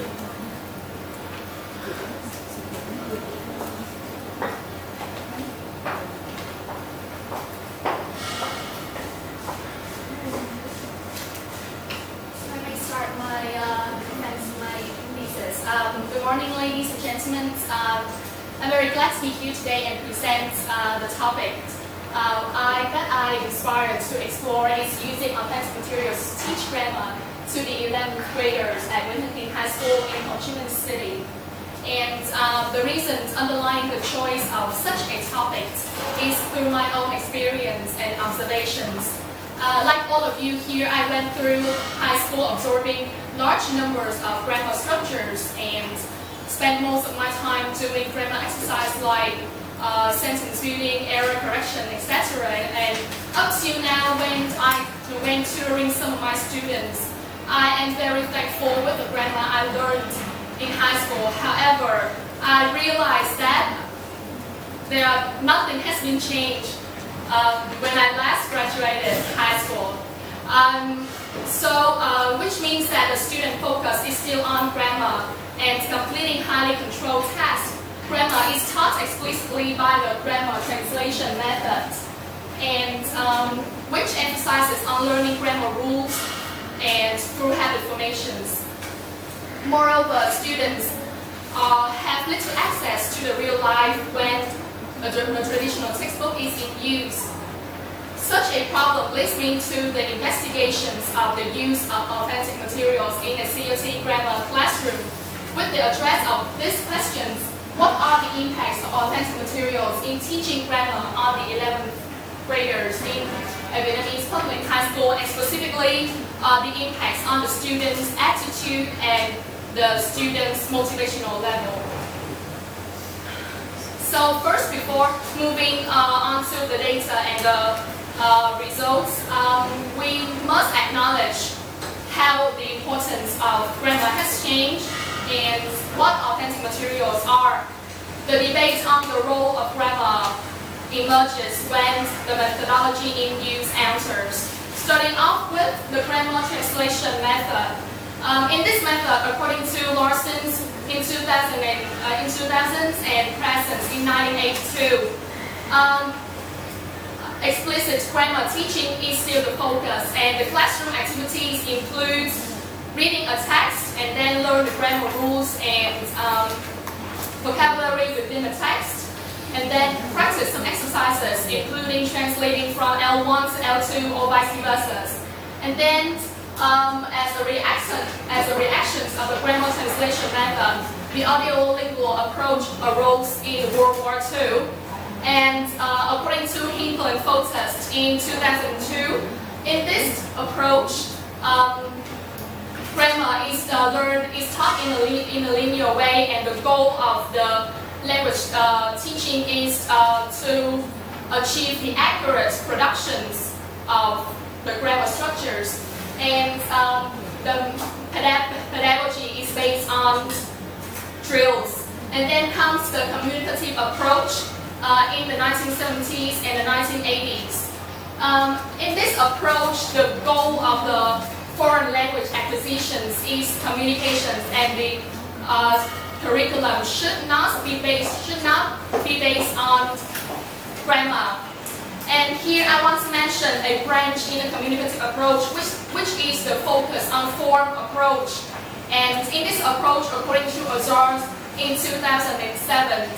Good morning, ladies and gentlemen. I'm very glad to be here today and present the topic. I inspired to explore is using authentic materials to teach grammar to the 11th graders at Winton High School in Ho Chi Minh City. And the reasons underlying the choice of such a topic is through my own experience and observations. Like all of you here, I went through high school absorbing large numbers of grammar structures and spent most of my time doing grammar exercise like sentence building, error correction, etc. And up to now, when tutoring some of my students, I am very thankful with the grammar I learned in high school. However, I realized that nothing has been changed when I last graduated high school. Which means that the student focus is still on grammar and completing highly controlled tasks. Grammar is taught explicitly by the grammar translation method, and which emphasizes on learning grammar rules and through habit formations. Moreover, students have little access to the real life when a traditional textbook is in use. Such a problem leads me to the investigations of the use of authentic materials in a COT grammar classroom. With the address of these questions, what are the impacts of authentic materials in teaching grammar on the 11th graders in a Vietnamese public high school, and specifically the impacts on the students' attitude and the students' motivational level. So first, before moving on to the data and the results, we must acknowledge how the importance of grammar has changed and what authentic materials are. The debate on the role of grammar emerges when the methodology in use enters. Starting off with the grammar translation method. In this method, according to Larson's in 2000s and Presence in 1982, explicit grammar teaching is still the focus, and the classroom activities include reading a text and then learn the grammar rules and vocabulary within the text, and then practice some exercises including translating from L1 to L2 or vice versa. And then as a reaction of the grammar translation method, the audio-lingual approach arose in World War II. And according to Hinkle and Fotest in 2002, in this approach, grammar is taught in a linear way, and the goal of the language teaching is to achieve the accurate productions of the grammar structures. And the pedagogy is based on drills. And then comes the communicative approach in the 1970s and the 1980s. In this approach, the goal of the foreign language acquisitions is communications, and the curriculum should not be based on grammar. And here I want to mention a branch in the communicative approach, which is the focus on form approach. And in this approach, according to Azars in 2007,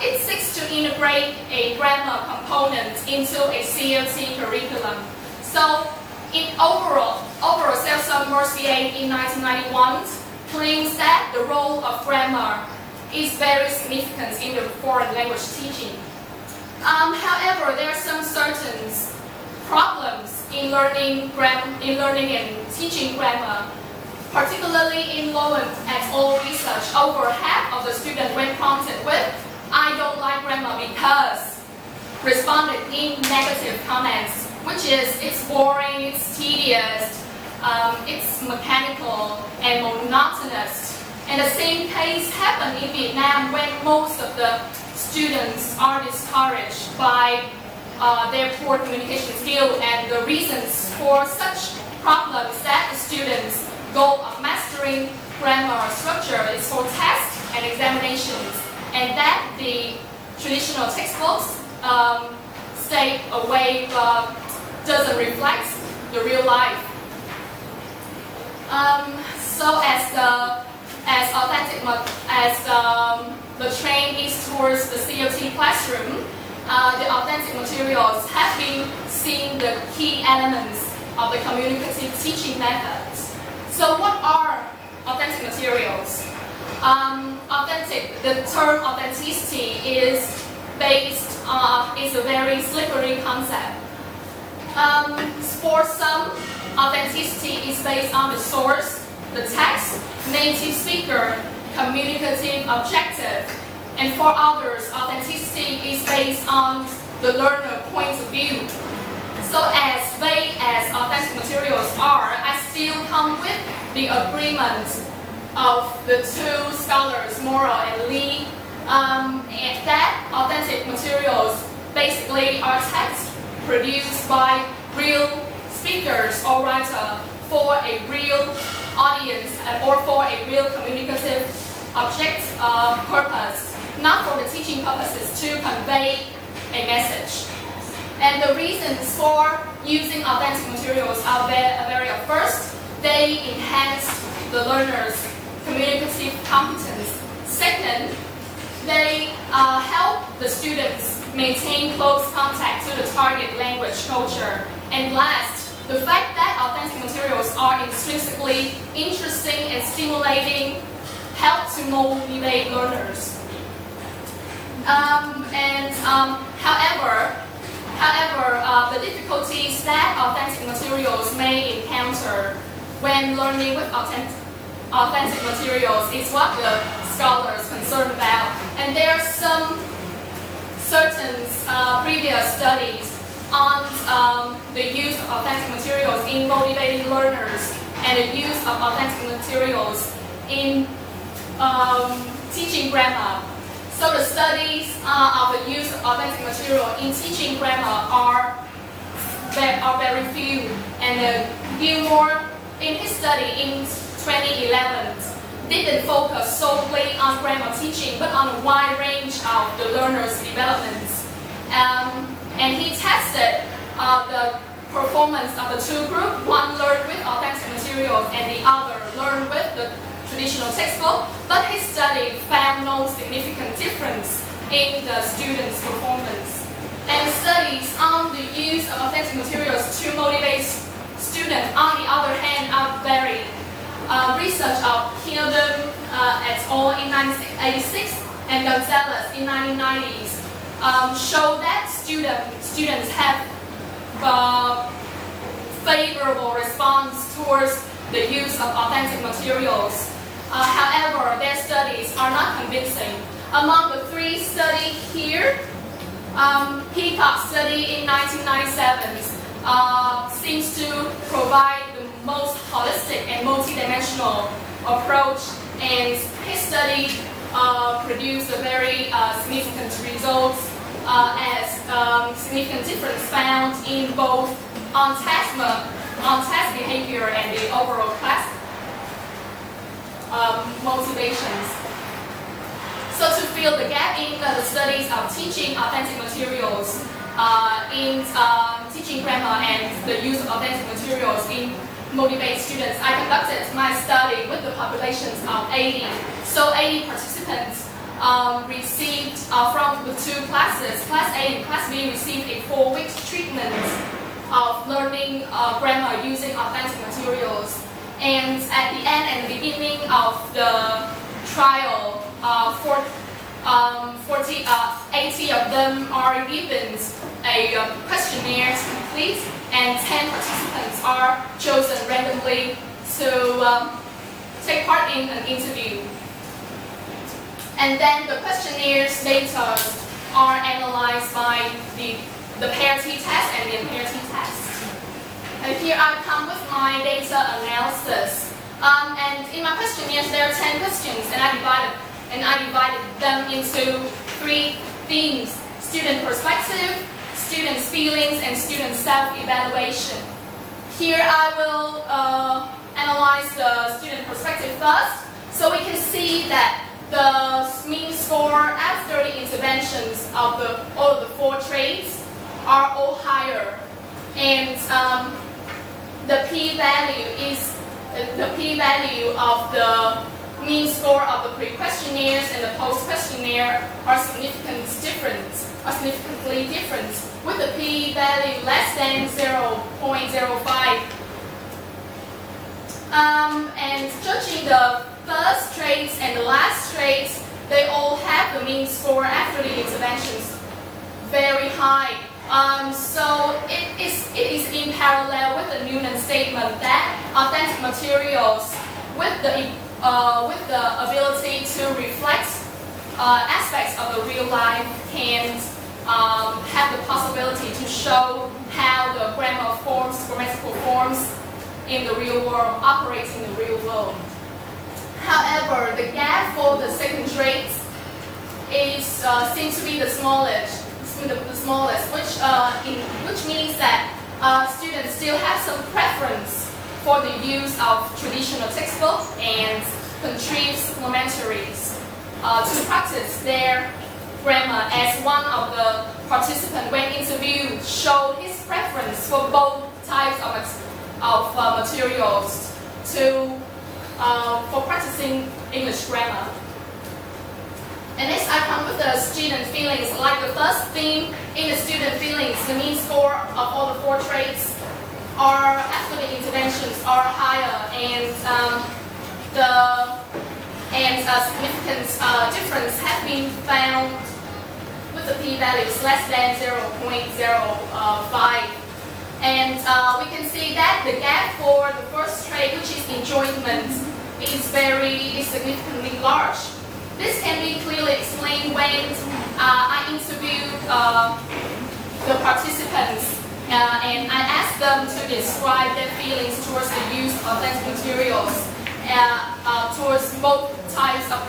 it seeks to integrate a grammar component into a CLT curriculum. So, in overall Mercier in 1991 claims that the role of grammar is very significant in the foreign language teaching. However, there are some certain problems in learning and teaching grammar. Particularly in Lowen et al. Research, over half of the students when prompted with "I don't like grammar because" responded in negative comments, which is it's boring, it's tedious, it's mechanical and monotonous. And the same case happened in Vietnam when most of the students are discouraged by their poor communication skills, and the reasons for such problems that the students goal of mastering grammar structure is for tests and examinations, and that the traditional textbooks state a way doesn't reflect the real life. So as the trend is towards the COT classroom, the authentic materials have been seen the key elements of the communicative teaching methods. So what are authentic materials? The term authenticity is a very slippery concept. For some, authenticity is based on the source, the text, native speaker, communicative objective, and for others, authenticity is based on the learner point of view. So as vague as authentic materials are, I still come with the agreement of the two scholars, Morrow and Lee, and that authentic materials basically are texts produced by real speakers or writer for a real audience or for a real communicative object purpose, not for the teaching purposes to convey a message. And the reasons for using authentic materials are very first, they enhance the learner's communicative competence. Second, they help the students maintain close contact to the target language culture. And last, the fact that authentic materials are intrinsically interesting and stimulating help to motivate learners. However, the difficulties that authentic materials may encounter when learning with authentic materials is what the scholars concerned about. And there are some certain previous studies on the use of authentic materials in motivating learners and the use of authentic materials in teaching grammar. So the studies of the use of authentic material in teaching grammar are very few. And Gilmore, in his study in 2011, didn't focus solely on grammar teaching, but on a wide range of the learner's developments. And he tested the performance of the two groups. One learned with authentic materials and the other learned with the traditional textbook, but his study found no significant difference in the students' performance. And studies on the use of authentic materials to motivate students, on the other hand, are varied. Research of Hildem et al. In 1986 and Gonzalez in 1990s show that students have favorable response towards the use of authentic materials. However, their studies are not convincing. Among the three studies here, Peacock study in 1997 seems to provide the most holistic and multidimensional approach, and his study produced a very significant results as significant difference found in both on-task behavior and the overall class motivations. So to fill the gap in the studies of teaching authentic materials in teaching grammar and the use of authentic materials in motivate students, I conducted my study with the populations of 80. So 80 participants received from the two classes, Class A and Class B received a 4-week treatment of learning grammar using authentic materials. And at the end and the beginning of the trial, 80 of them are given a questionnaire to complete, and 10 participants are chosen randomly to take part in an interview. And then the questionnaires data are analyzed by the pair t-test and the unpaired t-test. And here I come with my data analysis. And in my questionnaires there are 10 questions, and I divided them into 3 themes: student perspective, students' feelings, and student self-evaluation. Here I will analyze the student perspective first. So we can see that the mean score after the interventions of all of the 4 traits are all higher, and the p-value of the mean score of the pre-questionnaires and the post-questionnaire are significantly different, with the p-value less than 0.05. And judging the first traits and the last traits, they all have the mean score after the interventions very high. So it is in parallel with the Newman statement that authentic materials with the ability to reflect aspects of the real life can have the possibility to show how the grammatical forms in the real world operate in the real world. However, the gap for the second trait seems to be the smallest, which means that students still have some preference for the use of traditional textbooks and contrived supplementaries to practice their grammar, as one of the participants when interviewed showed his preference for both types of materials for practicing English grammar. And next I come with the student feelings. Like the first theme in the student feelings, the mean score of all the 4 traits are after the interventions are higher, and a significant difference has been found with the p-values less than 0.05. And we can see that the gap for the first trait, which is enjoyment, is significantly large. This can be clearly explained when I interviewed the participants and I asked them to describe their feelings towards the use of authentic materials, towards both types of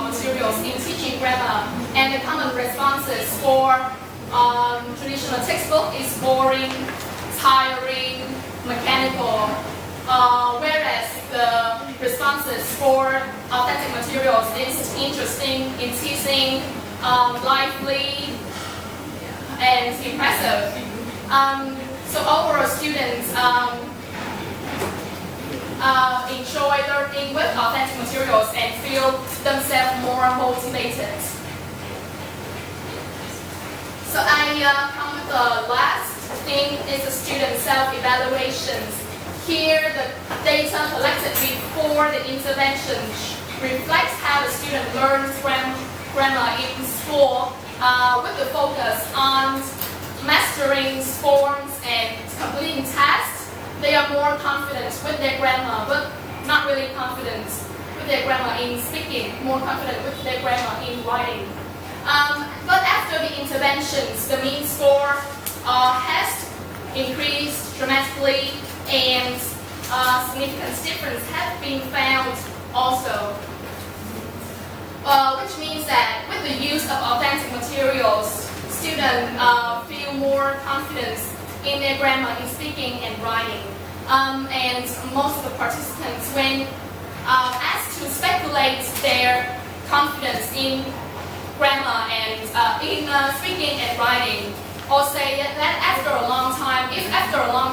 materials in teaching grammar. And the common responses for traditional textbook is boring, tiring, mechanical, whereas the responses for authentic materials is interesting, teasing, lively, and impressive. So overall, students enjoy learning with authentic materials and feel themselves more motivated. So I come with the last thing is the student self-evaluations. Here, the data collected before the intervention reflects how the student learns grammar in school, with the focus on mastering forms and completing tasks. They are more confident with their grammar, but not really confident with their grammar in speaking, more confident with their grammar in writing. But after the interventions, the mean score has increased dramatically, and significant difference have been found also. Which means that with the use of authentic materials, students feel more confidence in their grammar in speaking and writing. And most of the participants, when asked to speculate their confidence in grammar and in speaking and writing, or say that after a long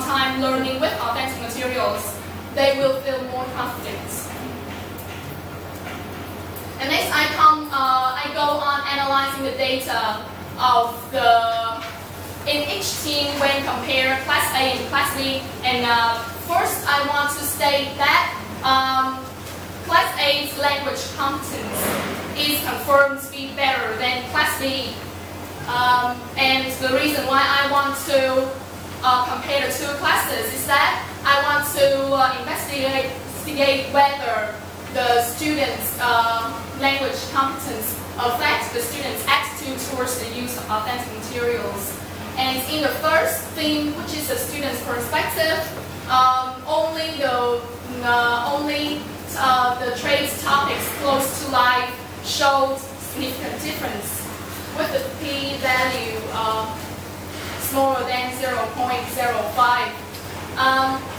time learning with authentic materials, they will feel more confident. And next I go on analyzing the data of in each team when compare Class A and Class B. And first I want to state that Class A's language competence is confirmed to be better than Class B. And the reason why I want to compare the 2 classes is that I want to investigate whether the students' language competence affects the students' attitude towards the use of authentic materials. And in the first theme, which is the student's perspective, only the traits topics close to life showed significant difference, with the p-value smaller than 0.05.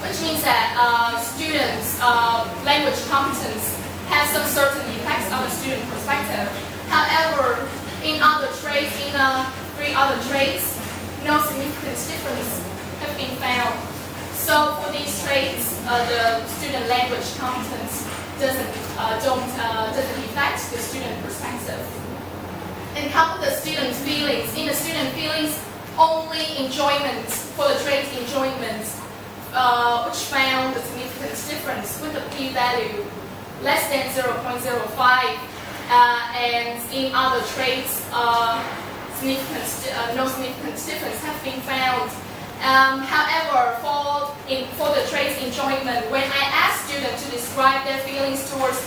which means that students' language competence has some certain effects on the student perspective. However, in other traits, in 3 other traits, no significant difference have been found. So for these traits, the student language competence doesn't affect the student perspective. And how about the student feelings? In the student feelings, only enjoyment for the trait enjoyment, which found a significant difference with the p-value less than 0.05, and in other traits, no significant difference have been found. However, for the traits enjoyment, when I ask students to describe their feelings towards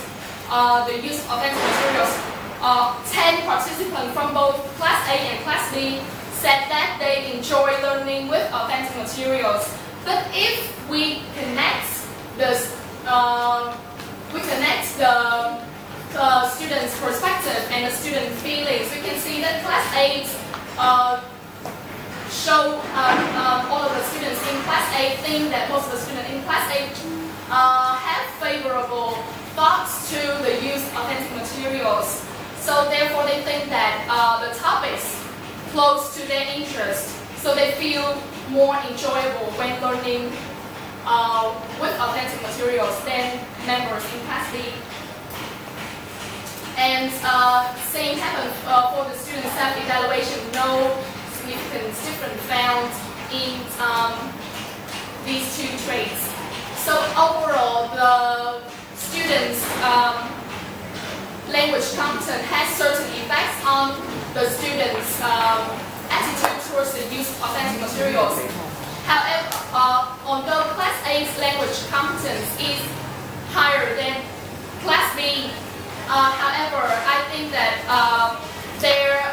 the use of authentic materials, 10 participants from both Class A and Class B said that they enjoy learning with authentic materials. But if we connect the student's perspective and the student feelings, we can see that Class A show all of the students in Class A think that most of the students in Class A have favorable thoughts to the use of authentic materials. So therefore they think that the topics close to their interest, so they feel more enjoyable when learning with authentic materials than members in Class B. And same happens for the student self-evaluation. No significant difference found in these 2 traits. So overall, the students' language competence has certain effects on the students' attitude towards the use of authentic materials. However, although Class A's language competence is higher than Class B, however, I think that their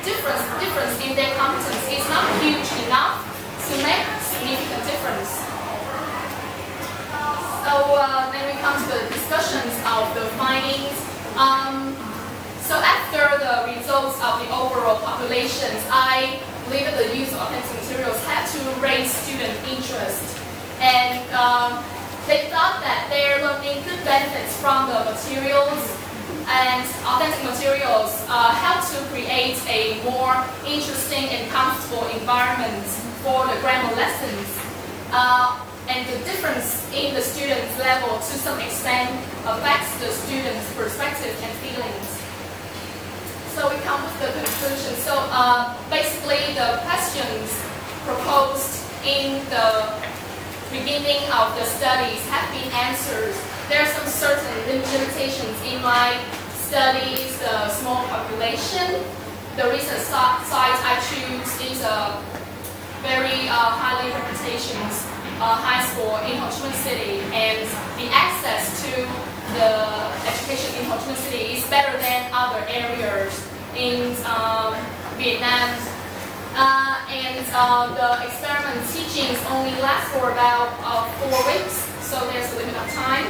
difference in their competence is not huge enough to make significant difference. So then we come to the discussions of the findings. So after the results of the overall populations, I believe that the use of authentic materials had to raise student interest. And they thought that their learning could benefit from the materials, and authentic materials help to create a more interesting and comfortable environment for the grammar lessons. And the difference in the student's level to some extent affects the student's perspective and feelings. So we come with the conclusion. So basically the questions proposed in the beginning of the studies have been answered. There are some certain limitations in my studies, the small population. The research site I choose is a very highly reputations high school in Ho Chi Minh City, and the access to the education in Ho Chi Minh City is better than other areas in Vietnam. And the experiment teachings only last for about 4 weeks, so there's a limit of time.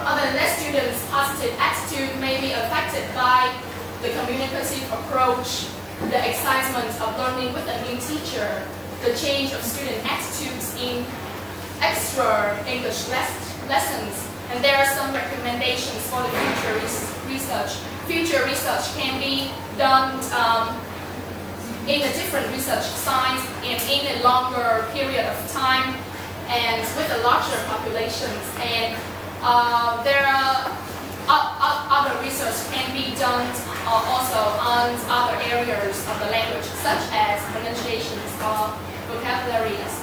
Other than that, students' positive attitude may be affected by the communicative approach, the excitement of learning with a new teacher, the change of student attitudes in extra English lessons, and there are some recommendations for the future research. Future research can be done in a different research science and in a longer period of time and with a larger populations. And there are other research can be done also on other areas of the language, such as pronunciations or vocabularies.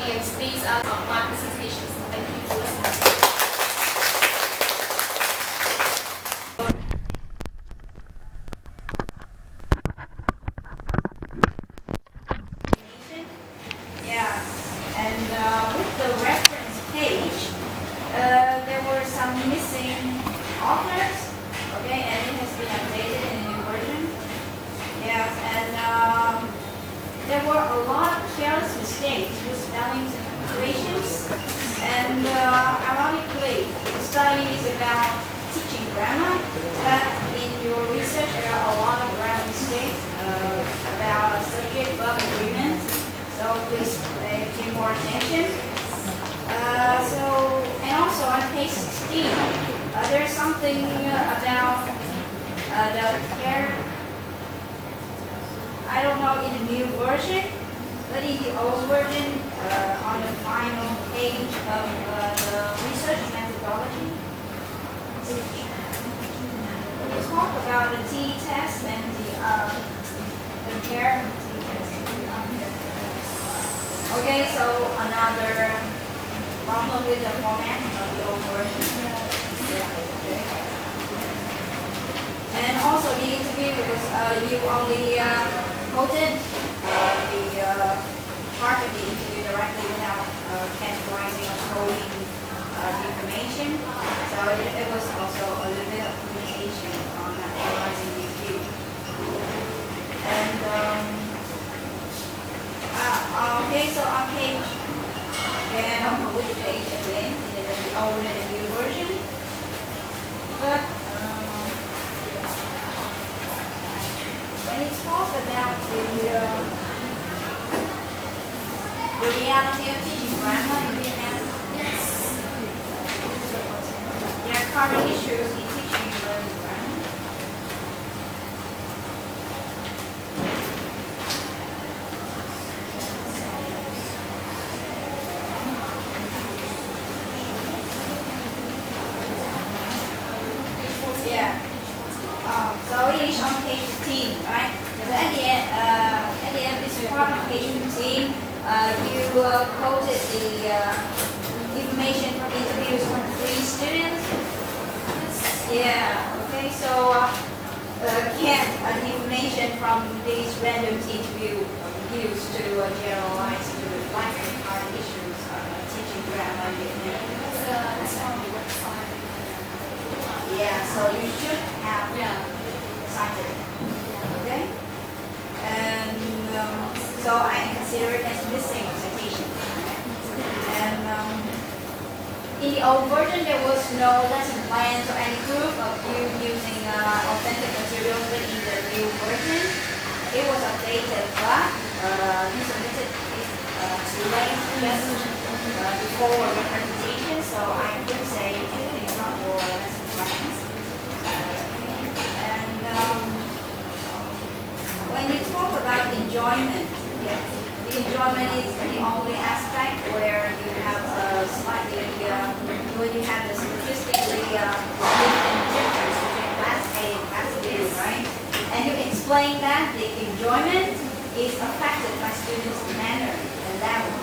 And these are my presentations. Thank you for listening. With the reference page, there were some missing authors, okay, and it has been updated in a new version. Yes, and there were a lot of careless mistakes with spellings and punctuations, and ironically, the study is about teaching grammar, but in your research there are a lot of grammar mistakes about subject-verb agreements, so please pay more attention. And also on page 16, there's something about the hair. I don't know in the new version, but in the old version, on the final page of the research methodology, we talk about the t-test and the hair. Okay, so another problem with the format of the old version. And also the interview, because you only quoted the part of the interview directly without categorizing or coding the information. So it was also a little bit of limitation on analyzing the interview. And okay, so on page, I don't know which page again, either the old and the new version. But when you talk about the reality of teaching grammar in Vietnam, there are current issues in teaching and learning grammar. Yeah. So it is on page 15, right? But at the end of this part of page 15, you quoted the information from interviews from 3 students. Yeah. Okay. So can the information from these random interviews used to generalize to reflect the current issues of teaching grammar in Vietnam? That's on the website. Yeah, so you should have cited it. Okay? And so I consider it as missing citation. And in the old version, there was no lesson plans or any proof of you using authentic materials, but in the new version, it was updated, but you submitted it too late, just before your presentation, so I would say it's not your lesson plans. And when you talk about enjoyment, the enjoyment is the only aspect where you have a slightly, when you have the statistically difference between class A and class B, right? And you explain that the enjoyment is affected by students' manner and level.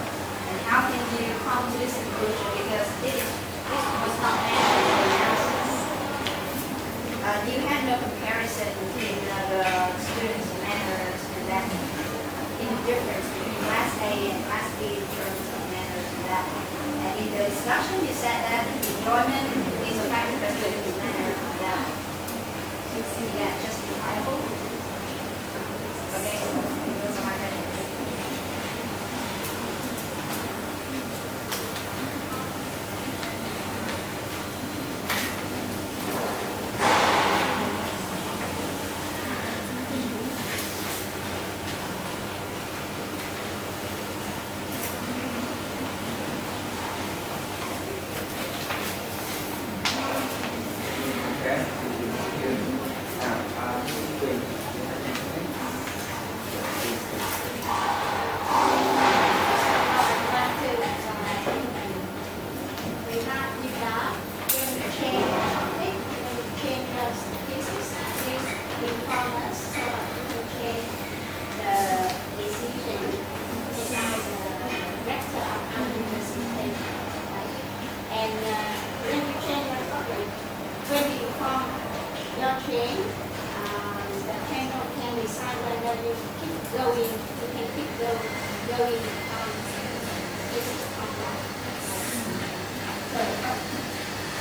And how can you come to this conclusion? Because this was not mentioned in the analysis. You had no comparison between the students' manners and that in the difference between class A and class B in terms of manners and that. And in the discussion, you said that enjoyment is affected by students' manner and that. Is that justifiable? Okay, those are my questions.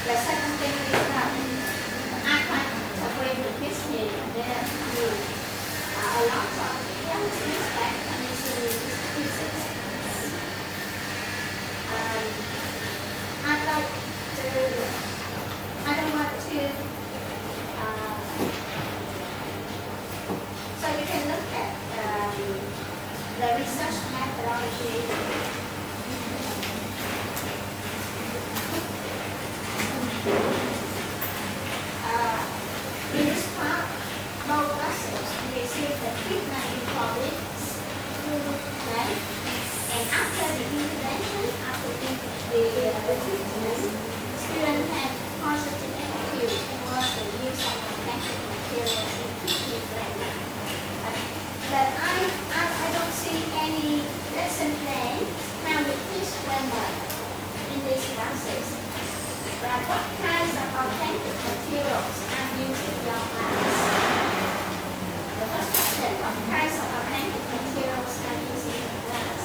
The second thing is that I can't agree with this here that you a lot of young respect and physics. I'd like to, I don't want to, so you can look at the research methodology students have positive attitude towards the use of organic materials in teaching grammar. But I don't see any lesson plan how to teach grammar in these classes. But what kinds of authentic materials are used in your class? The first question, what kinds of authentic materials are used in your class?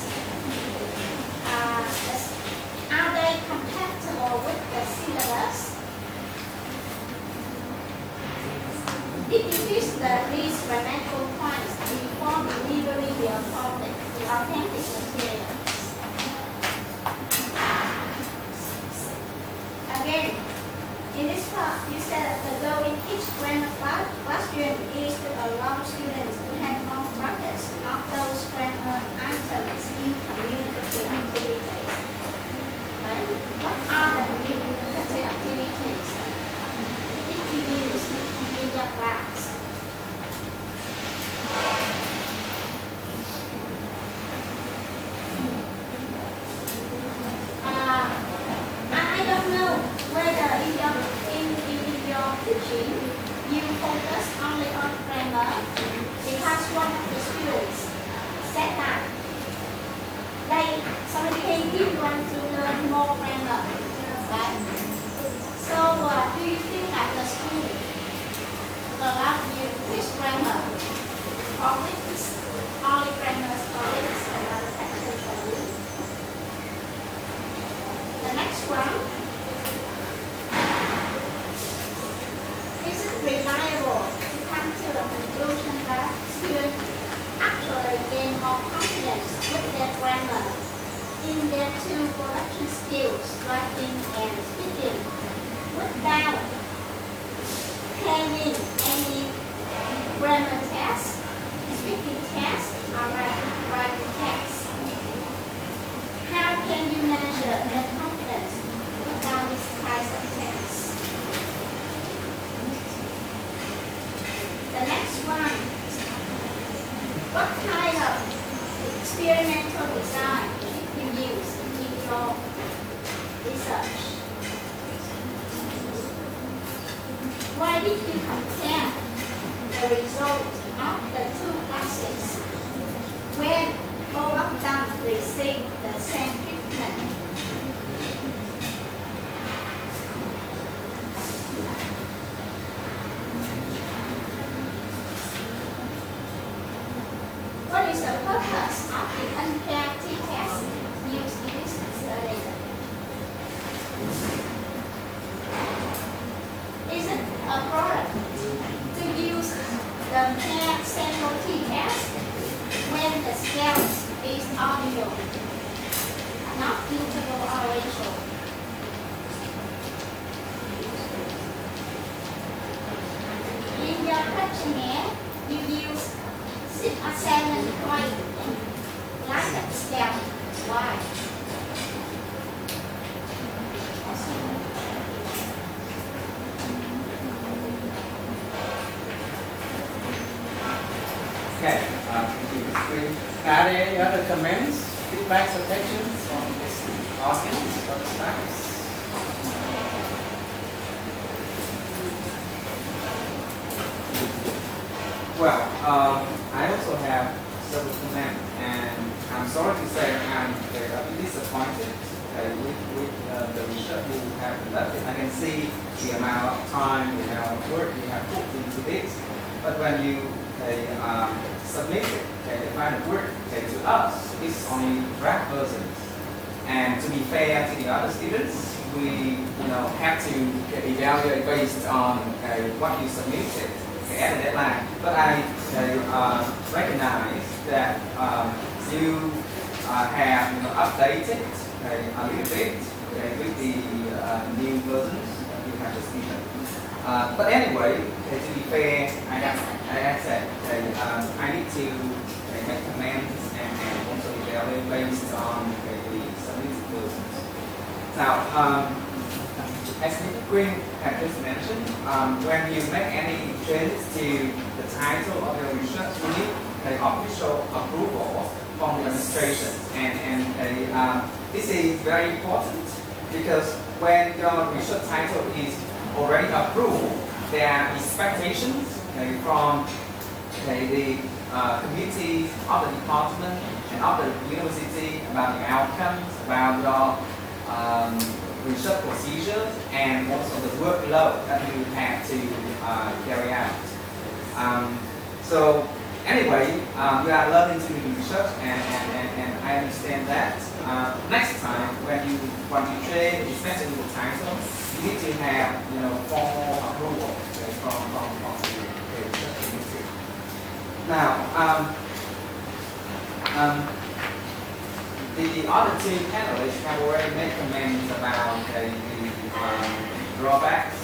Are they compatible with the syllabus? Did you use these grammatical points before delivering your topic, the authentic materials? Again, in this part, you said that the goal in each grammar classroom is to allow students to have more practice of those grammar items in communicative activities. Right? What are the communicative activities that you use in your class? I don't know whether in your teaching you focus only on grammar, because one of the students said that they want to learn more grammar, right? So do you think that the school allow you to teach grammar, or teach only grammar, or teach another section for you? The next one, is it reliable to come to the conclusion that students actually gain more confidence with their grammar in their two production skills, writing and speaking, without planning any grammar test, speaking test, or writing test? How can you measure their confidence without these kinds of tests? The next one, what kind of experimental design you use in your research? Why did you compare the result of the two classes when both of them received the same treatment? What is the purpose of the unpaired t-test used in this study? Is it appropriate to use the paired sample t-test when the scale is audio, not integral or ratio? In your questionnaire, you use 6 or 7 points like a scale. Why? Okay, thank you, Ms. Green. Are there any other comments, feedbacks, or questions from this audience or the staff? Well, I also have several comments, and I'm sorry to say I'm a bit disappointed with the research you have conducted. I can see the amount of time, the amount of work you have put into this, but when you submit it, the final work to us, it's only draft versions. And to be fair to the other students, we have to evaluate based on what you submitted at the deadline. But I recognize that you have updated a little bit with the new versions you have just given. But anyway, to be fair, I said I need to make comments and also evaluate based on the submitted versions. Now, as Ms. Green had just mentioned, when you make any changes to the title of your research, you need an official approval from the administration, and this is very important. because when your research title is already approved, there are expectations from the committee of the department and of the university about the outcomes, about your research procedures, and also the workload that you have to carry out. So anyway, we are learning to do research, and I understand that. Next time when you want to train, especially with the title, you need to have formal approval from the research committee. Now, the other two panelists have already made comments about the drawbacks.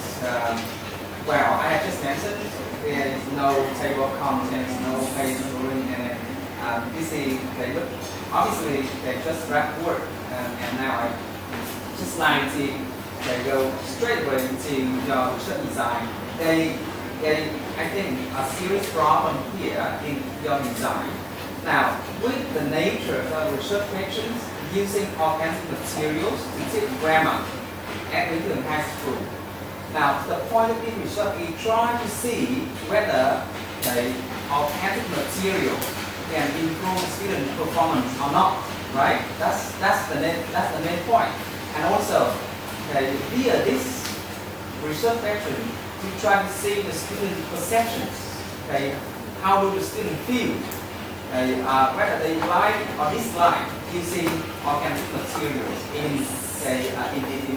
Well, I have just mentioned there is no table of contents, no page numbering, and this is obviously they just wrap work, and now I just like to go straight away to your research design. I think a serious problem here in your design. Now, with the nature of research questions using organic materials to teach grammar at the high school. Now, the point of the research is trying to see whether the organic material can improve student performance or not, right? That's the main point. And also, via this research question, to try to see the student perceptions. How do the student feel? Whether they like or dislike using organic materials in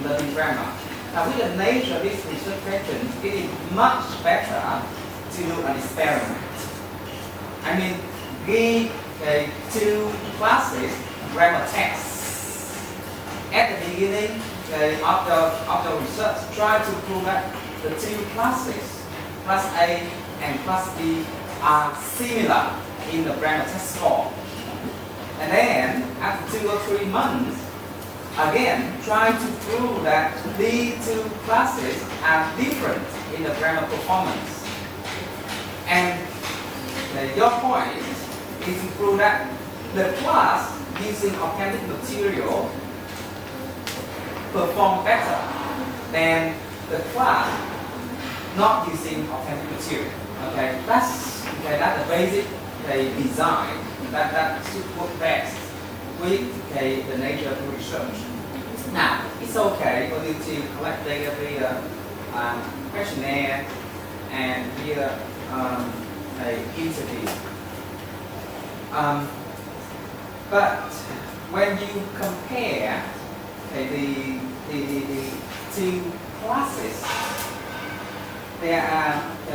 learning grammar. Now, with the nature of this research question, it is much better to do an experiment. I mean, give 2 classes grammar tests. At the beginning of the research, try to prove that the 2 classes, class A and class B, are similar in the grammar test score. And then, after 2 or 3 months, again, try to prove that these 2 classes are different in the grammar performance. And your point is to prove that the class using organic material perform better than the class not using organic material. Okay, that's the basic design that should work best with the nature of the research. Now, it's okay for you to collect data via questionnaire and via interview. But when you compare the 2 classes, there are a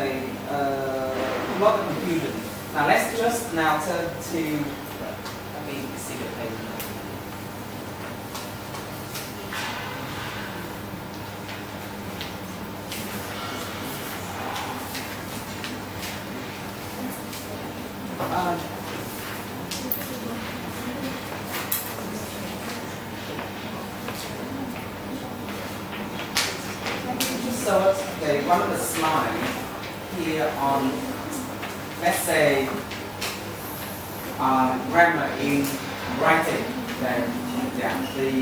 lot of confusion. Now let's just now turn to, let me see the page. So one of the slides here on, let's say, grammar in writing. Then, the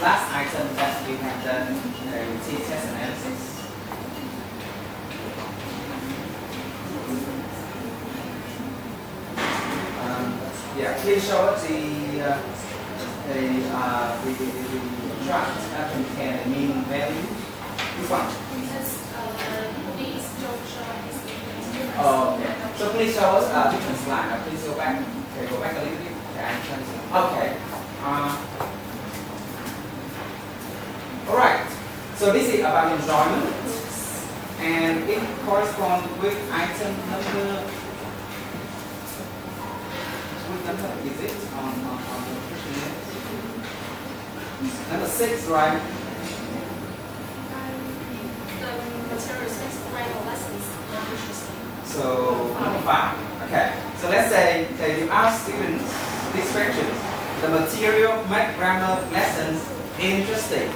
last item that we have done T-test analysis. Please show us the chart that contain the mean value. This one. Oh, okay. So please show us a different slide. Please go back. Okay, go back a little bit. Okay. All right. So this is about enjoyment, and it corresponds with item number. Which number is it on the questionnaire? Number 6, right? The material says grammar lessons are interesting. So number 5. Okay. So let's say that you ask students these questions. The material make grammar lessons interesting.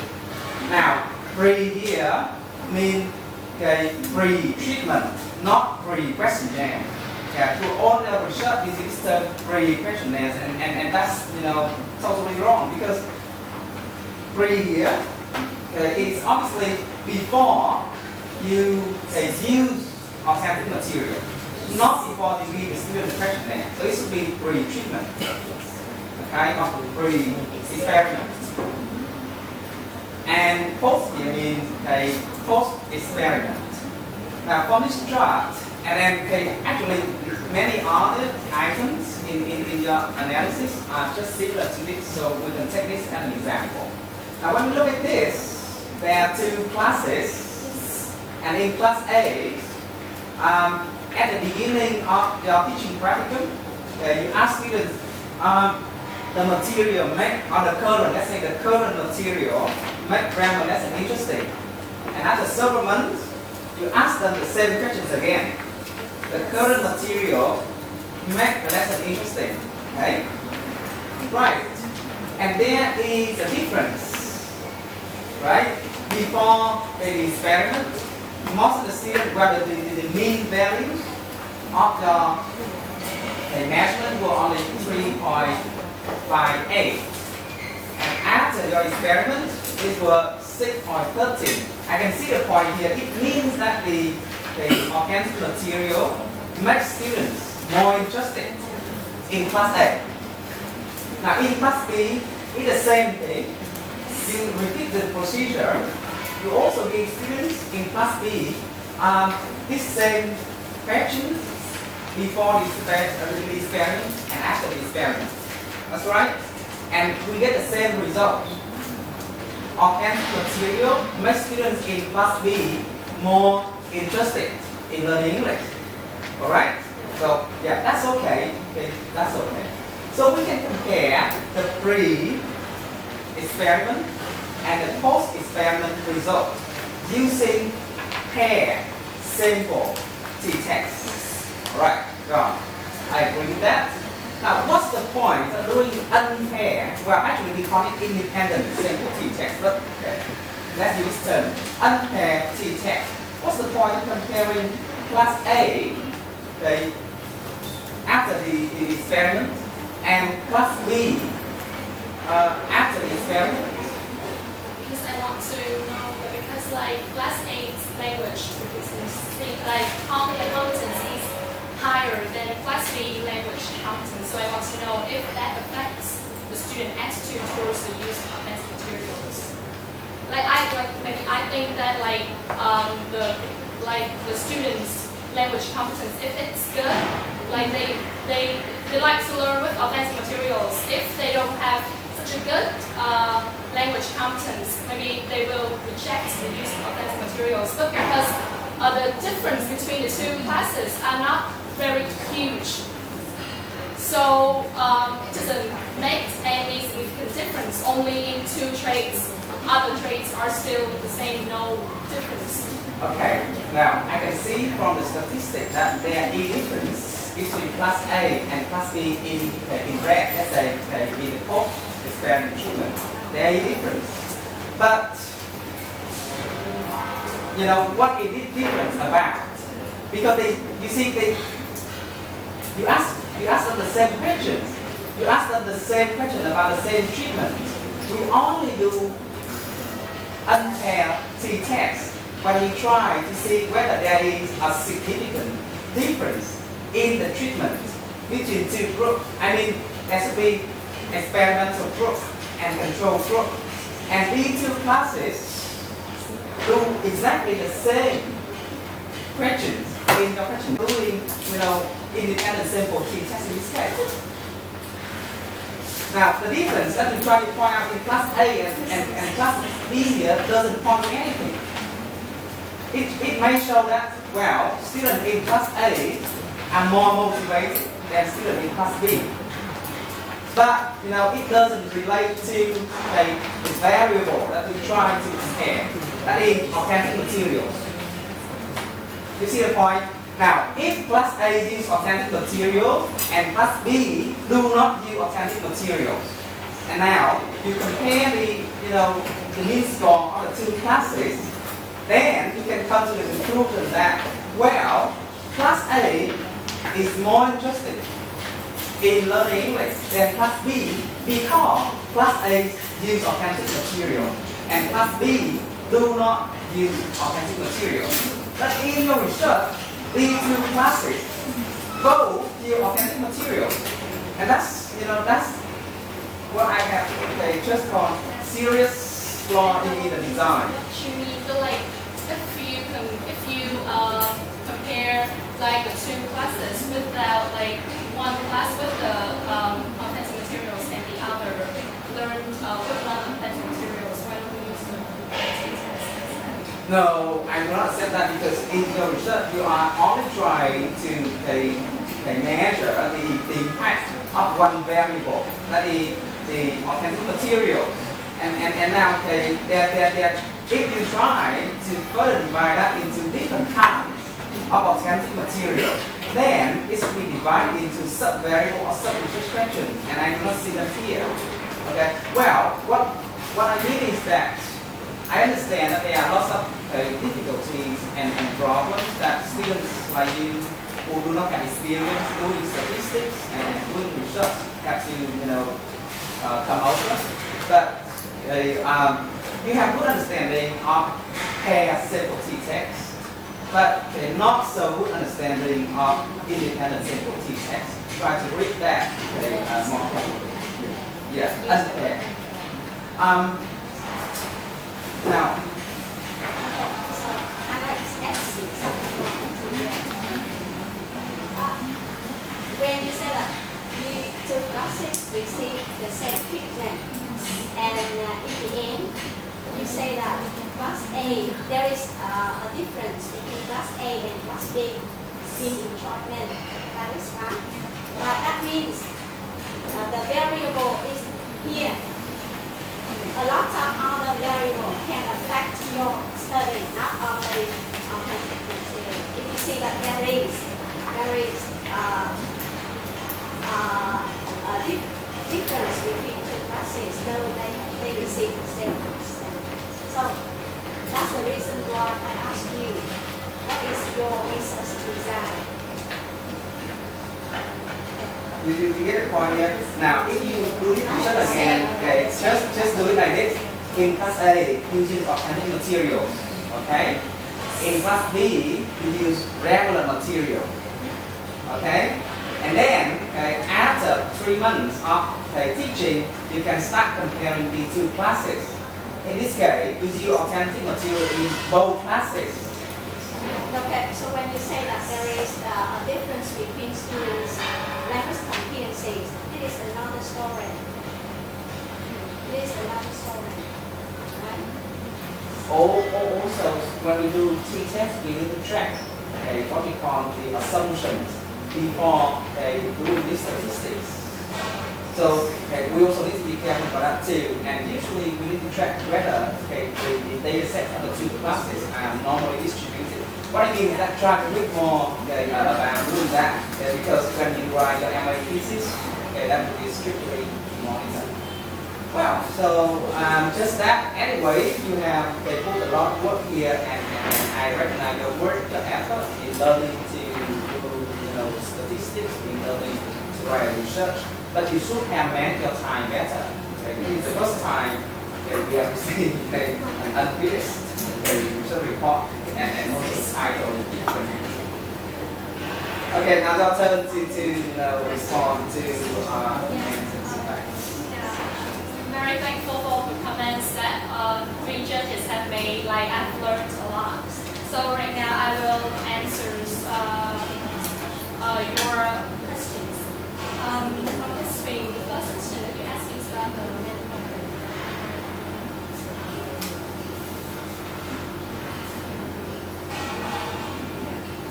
Now, pre here means pre-treatment, not pre-questionnaire. To all the research is term pre-questionnaires, and that's totally wrong, because pre here it's obviously before you use authentic material, not before you give the student the questionnaire. So it should be pre-treatment, okay, not pre-experiment. And post, I mean a post-experiment. Now from this chart, and then actually many other items in your analysis are just similar to this, so we can take this as an example. Now when we look at this, there are two classes, and in class A, at the beginning of your teaching practicum, you ask students the material make, or the current, let's say the current material make grammar lesson interesting. And after several months, you ask them the same questions again. The current material make the lesson interesting, okay? Right. And there is a difference, right? Before the experiment, most of the students were the mean values of the measurement were only 3.58. And after your experiment, it was 6.13. I can see the point here. It means that the organic material makes students more interested in class A. Now in class B, it's the same thing. You repeat the procedure. You also give students in class B this same questions before the experiment and after the experiment. That's right. And we get the same result. Organic material makes students in class B more interested in learning English. Alright? So yeah, that's okay. Okay, that's okay. So we can compare the pre-experiment and the post-experiment result using pair sample t-tests. Alright, John. I agree with that. Now, what's the point of doing unpaired? Well, actually we call it independent sample t-test, but okay, let's use the term unpaired t-test. What's the point of comparing class A, okay, after the experiment, and class B after the experiment? Because I want to know, because like class A's language like competence is higher than class B language competence, so I want to know if that affects the student attitude towards the use of advanced materials. Like maybe I think that the students' language competence, if it's good, like they like to learn with advanced materials. If they don't have such a good language competence, maybe they will reject the use of advanced materials. But because the difference between the two classes are not very huge, so it doesn't make any significant difference. Only in two traits. Other traits are still the same, no difference. Okay, now I can see from the statistics that there is a difference between class A and class B in red, let's say in the post-experiment treatment. There is a difference. But, you know, what is this difference about? Because you ask them the same questions. You ask them the same question about the same treatment. We only do unpaired t-test when we try to see whether there is a significant difference in the treatment between two groups. I mean, there should be experimental group and control group. And these two classes do exactly the same questions in your question, doing, you know, independent sample t-test in this case. Now, the difference that we try to point out in class A and class B here doesn't point to anything. It may show that, well, students in class A are more motivated than students in class B. But, you know, it doesn't relate to the variable that we try to compare, that is organic materials. You see the point? Now, if class A uses authentic material and class B do not use authentic materials, and now you compare the mean score of the two classes, then you can come to the conclusion that, well, class A is more interested in learning English than class B because class A uses authentic material. and class B do not use authentic material. But in your research, these two classes both use authentic material, and that's what I have just called serious flaw in the design. You mean like if you compare like the two classes without like one class with the authentic materials and the other learned with non-authentic materials, why don't we use the test? No, I will not accept that because in your research you are only trying to measure the impact of one variable, that is the authentic material. And now if you try to further divide that into different kinds of authentic material, then it will be divided into sub-variable or sub-research questions, and I do not see them here. Okay. Well, what I mean is that I understand that there are lots of difficulties and problems that students like you who do not have experience doing statistics and doing research have to come over. But you have good understanding of pair simple t-text, but not so good understanding of independent simple t-text. Try to read that more carefully. Yeah, understand. Now, when you say that the two classes receive the same treatment, and in the end, you say that class A, there is a difference between class A and class B in treatment. That is right. But that means the variable is here. A lot of other variables can affect your study, not only authentic material. If you see that there is a difference between two classes, though they receive the same extent. So that's the reason why I asked you, what is your research design? you get the point here? Now, if you do this research again, just do it like this. In class A, you use authentic materials, okay? In class B, you use regular material, okay? And then, after 3 months of teaching, you can start comparing the two classes. In this case, you use authentic material in both classes. Okay, so when you say that there is a difference between students' language competencies, it is another story. It is another story, right? Also, when we do t-test, we need to track what we call the assumptions before doing the statistics. So we also need to be careful for that too. And usually we need to track whether the data set of the two classes are normally distributed. What I mean is that try to read more about doing that because when you write your MA thesis, that will be strictly monitored. Well, so just that. Anyway, you have put a lot of work here, and I recognize your work, your effort in learning to do statistics, in learning to write research. But you should have managed your time better. This is the first time we have received an unfinished research report and also title. Okay, now your turn to respond to answers. Very thankful for the comments that three judges have made. Like I've learned a lot. So right now I will answer your questions. From history, the first question that you asked is about the men number.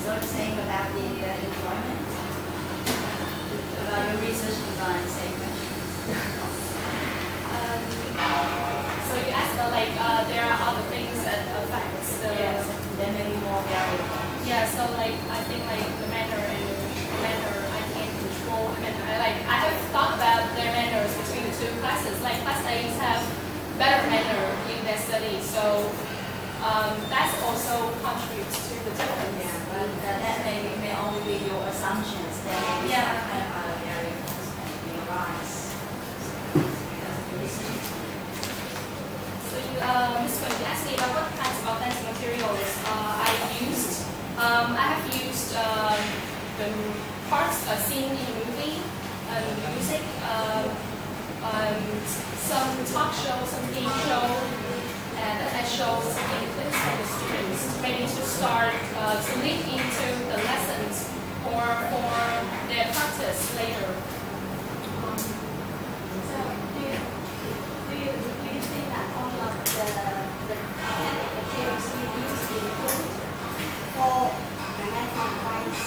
So the same about the employment, about your research design, same question. So you asked about there are other things that affects the There may be more variables. so I think the manner I can't control. I have thought about their manners between the two classes. Like class A's have better manner in their study, so that also contributes to the difference. Yeah, but that may only be your assumptions. There may be some kind of other variables that may arise because of your research. So you Ms. Quinn asked me about what kinds of authentic materials I used. I have used the parts seen in the movie, music, some talk show, some game show, and I show some clips for the students, ready to start to lead into the lessons or for their practice later. So do you think that all of the authentic materials you use include for grammatical points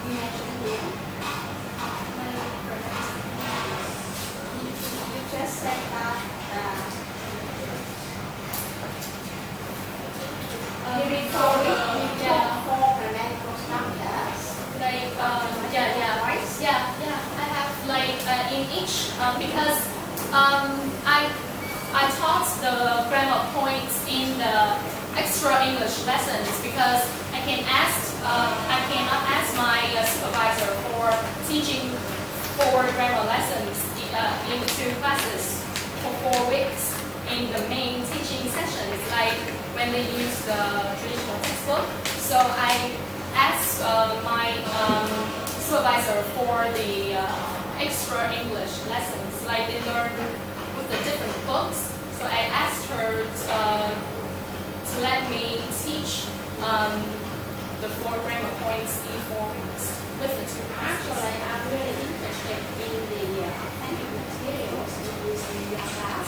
you mentioned here? You just said that for grammatical structures. Like I have like in each because I taught the grammar points in the extra English lessons because I cannot ask my supervisor for teaching 4 grammar lessons in the 2 classes for 4 weeks in the main teaching sessions, like when they use the traditional textbook. So I asked my supervisor for the extra English lessons, like they learn with the different books. So I asked her to let me teach the 4 grammar points in 4 weeks with the 2 classes. Actually, I'm really interested in the authentic materials you use in your class.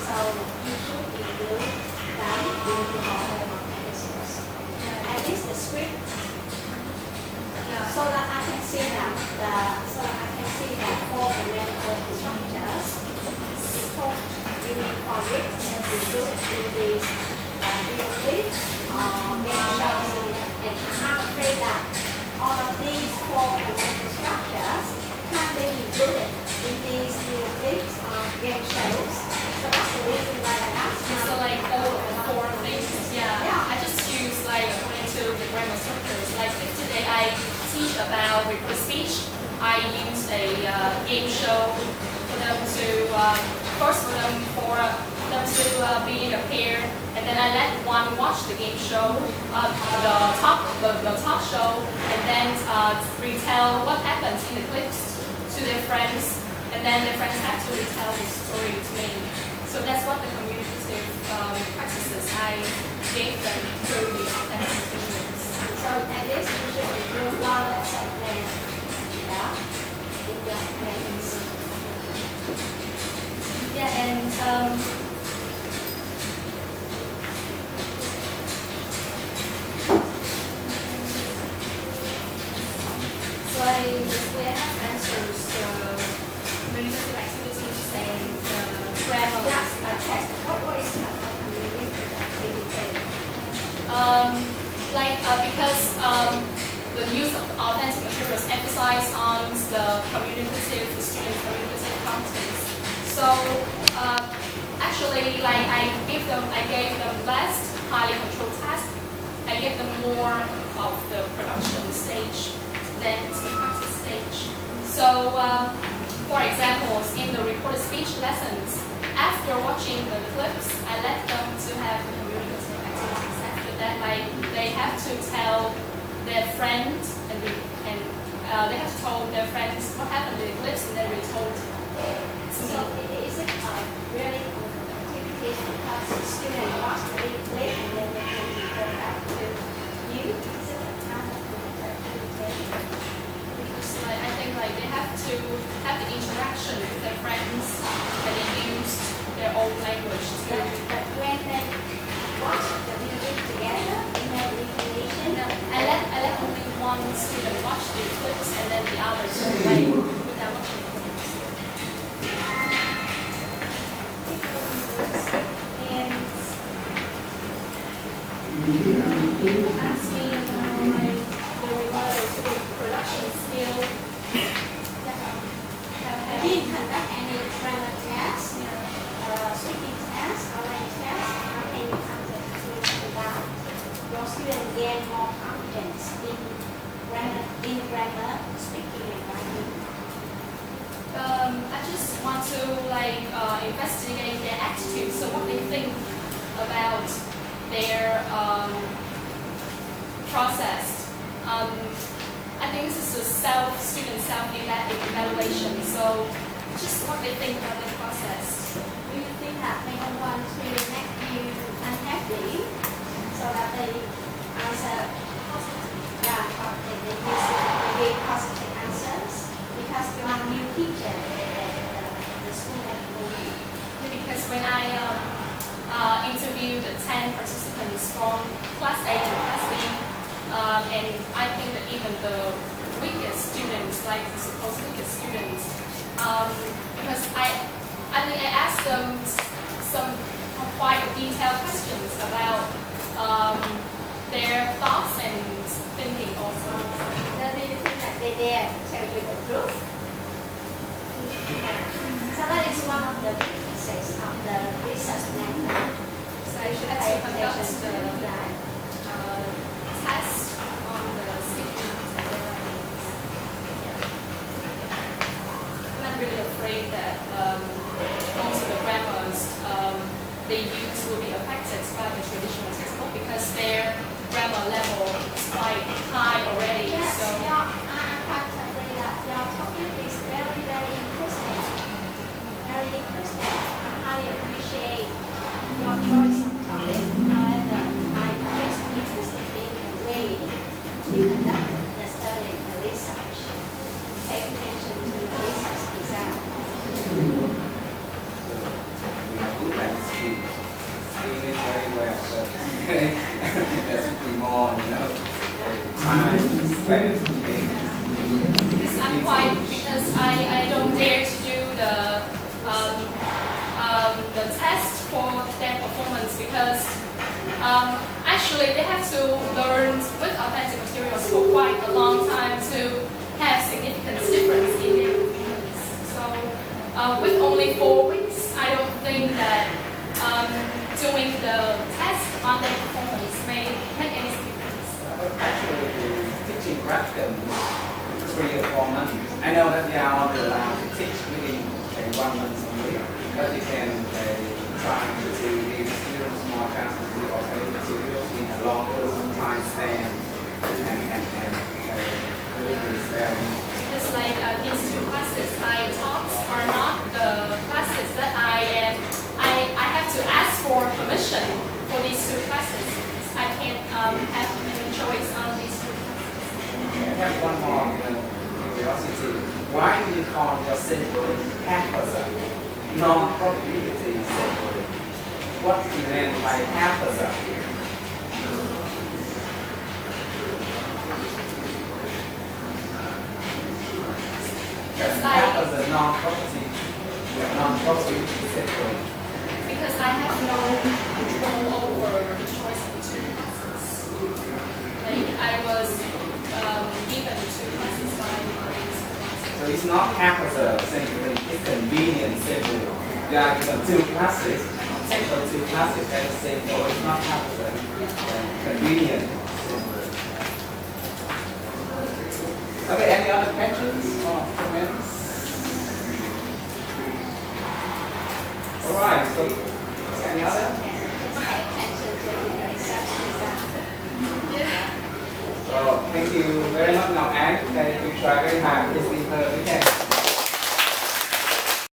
So you should include them in the appendices. At least the script, so that I can see that for grammatical structures, support unique projects and include in these video clips or game shows. And I'm afraid that all of these 4 grammatical structures can be included in these video clips or game shows. So that's the reason why I asked you. So like all of the 4 things, I just use like according to the grammar structures. Like if today I teach about record speech, I use a game show for them to first for them to be in a pair, and then I let one watch the game show, the talk show, and then retell what happens in the clips to their friends, and then their friends have to retell the story to me. So that's what the communicative practices I gave them through the authentic materials. So at least you should include one lesson plan in your plans. Yeah, and so we have answers the university activities and grammar test. What is that communicative activity? Because the use of authentic materials emphasize on the student communicative competence. So actually, like I gave them less highly controlled tasks. I gave them more of the production stage than the practice stage. So, for example, in the recorded speech lessons, after watching the clips, I let them to have the communicative activities. After that, like they have to tell their friends and they have to tell their friends what happened in the clips, and then we told. So is it really activities because the student watch the video clip and then they can report back to you? Is it a kind of activity? Because I think like they have to have the interaction with their friends and they use their own language too. But when they watch the video together in their recreation, I let only one student watch the clips and then the others like without watching the clips. And ask me about the remote production skill. do you conduct any grammar tests, speaking tests, or writing tests, or any content about your students gain more confidence in grammar, speaking and writing? I just want to investigate their attitude. So what just what they think about the process. Do you think that they don't want to make you unhappy so that they answer positive? Yeah, but they give positive answers because you are new teacher at the school that you go to. Because when I interviewed the 10 participants from class A to class B, and I think that even the weakest students, like the supposed weakest students, because I think I asked them some quite detailed questions about their thoughts and thinking also. So do you think that they dare to tell you the truth? So that is one of the pieces of the research method. So I should have to conduct the test on the speaking abilities. And I'm really afraid that most of the grammars they use will be affected by the traditional textbook because their grammar level is quite high already. Yes, So I'm quite agree that your topic is very, very interesting. Very interesting. I highly appreciate your choice of topic. However, I'm just interested in the way you conduct the study and the research. Pay attention to the research design. Speaking it very well, but there should be more, time spent. because I don't dare to do the test for their performance because actually they have to learn with authentic materials for quite a long time to have significant difference in their performance. So with only 4 weeks, I don't think that doing the test on their performance may make any difference. Actually, the teaching practicum is 3 or 4 months. I know that they are not allowed to teach within 1 month only, but you can try to give students more chance to do authentic materials in a longer time span and really experiment. Because like these 2 classes I taught are not the classes that I have to ask for permission for these 2 classes. I can't have any choice on these 2 classes. I have one more curiosity. Why do you call your symbol haphazard, non-probability symbol? What do you mean by haphazard? Haphazard, non-probability symbol. Because I have no control over the choice of the 2 classes. Like I was given 2 classes by my supervisor. So it's not haphazard simply, it's convenient simply. You are given 2 classes, take those 2 classes at the same time. It's not haphazard, convenient simply. Okay, any other questions or comments? Alright, so any other? Pay attention to the research design. So thank you very much Ngọc An. Okay, we try very hard. Please leave her. We can